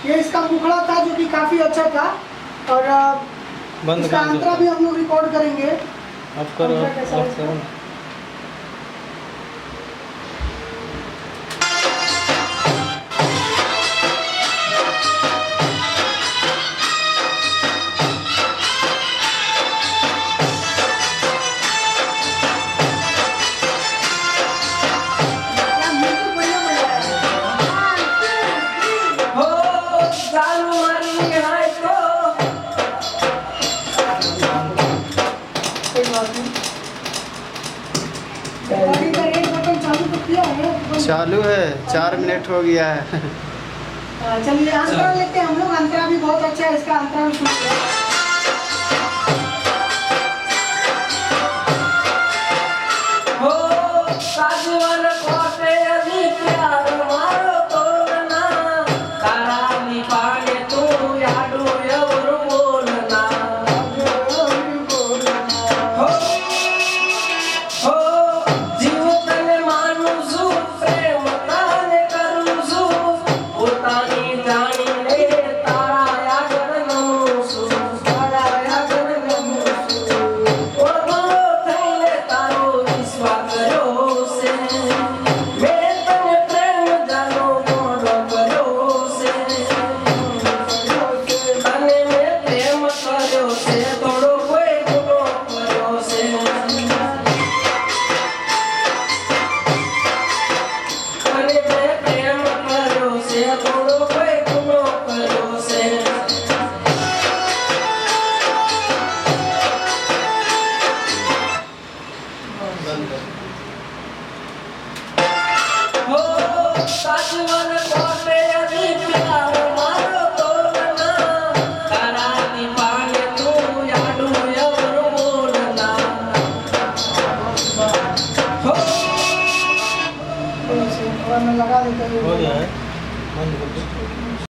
ये इसका मुखड़ा था जो कि काफ़ी अच्छा था। और इसका अंतरा भी हम लोग रिकॉर्ड करेंगे। ऑफ करो, ऑफ करो। चालू है, 4 मिनट हो गया है। चलिए अंतरा लेते हैं हम लोग। अंतरा भी बहुत अच्छा है, इसका अंतरा भी सुनिए। लगा देते हैं। हो गया है, बंद कर दो।